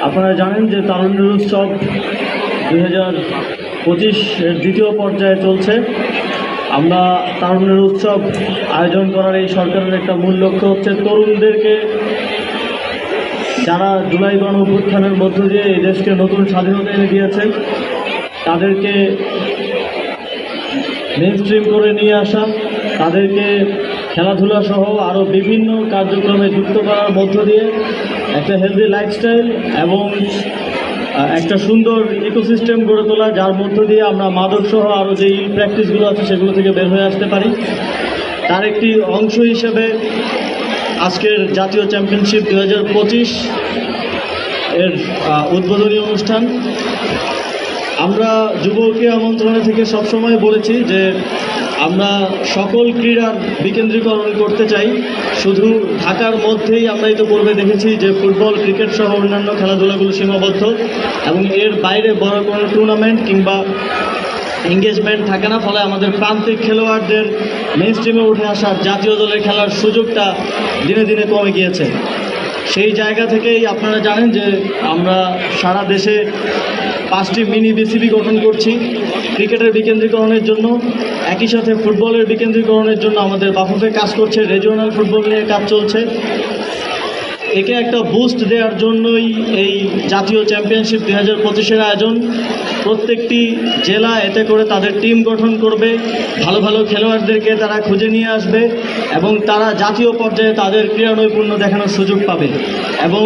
আপনারা জানেন যে তারুণ্যের উৎসব 2025 এর দ্বিতীয় পর্যায়ে চলছে। আমরা তারুণ্যের উৎসব আয়োজন করার এই সরকারের একটা মূল লক্ষ্য হচ্ছে তরুণদেরকে, যারা জুলাই গণ অভ্যুত্থানের মধ্য দিয়ে এই দেশকে নতুন স্বাধীনতা এনে দিয়েছে, তাদেরকে মেইনস্ট্রিম করে নিয়ে আসা, তাদেরকে খেলাধুলা সহ আরও বিভিন্ন কার্যক্রমে যুক্ত করার মধ্য দিয়ে একটা হেলদি লাইফস্টাইল এবং একটা সুন্দর ইকোসিস্টেম গড়ে তোলা, যার মধ্য দিয়ে আমরা মাদক সহ আরও যে ইল প্র্যাকটিসগুলো আছে সেগুলো থেকে বের হয়ে আসতে পারি। তার একটি অংশ হিসেবে আজকের জাতীয় চ্যাম্পিয়নশিপ 2025 এর উদ্বোধনী অনুষ্ঠান। আমরা যুব ক্রীড়া মন্ত্রণালয় থেকে সবসময় বলেছি যে আমরা সকল ক্রীড়ার বিকেন্দ্রীকরণ করতে চাই। শুধু ঢাকার মধ্যেই আমরা তো পূর্বে দেখেছি যে ফুটবল, ক্রিকেট সহ অন্যান্য খেলাধুলাগুলো সীমাবদ্ধ এবং এর বাইরে বড় কোনো টুর্নামেন্ট কিংবা এঙ্গেজমেন্ট থাকে না। ফলে আমাদের প্রান্তিক খেলোয়াড়দের মেইনস্ট্রিমে উঠে আসার, জাতীয় দলের খেলার সুযোগটা দিনে দিনে কমে গিয়েছে। সেই জায়গা থেকেই আপনারা জানেন যে আমরা সারা দেশে 5টি মিনি বিসিবি গঠন করছি ক্রিকেটের বিকেন্দ্রীকরণের জন্য। একই সাথে ফুটবলের বিকেন্দ্রীকরণের জন্য আমাদের বাফুফে কাজ করছে, রিজিওনাল ফুটবল নিয়ে কাজ চলছে। একে একটা বুস্ট দেওয়ার জন্যই এই জাতীয় চ্যাম্পিয়নশিপ 2025-এর আয়োজন। প্রত্যেকটি জেলা এতে করে তাদের টিম গঠন করবে, ভালো ভালো খেলোয়াড়দেরকে তারা খুঁজে নিয়ে আসবে এবং তারা জাতীয় পর্যায়ে তাদের ক্রীড়া নৈপুণ্য দেখানোর সুযোগ পাবে এবং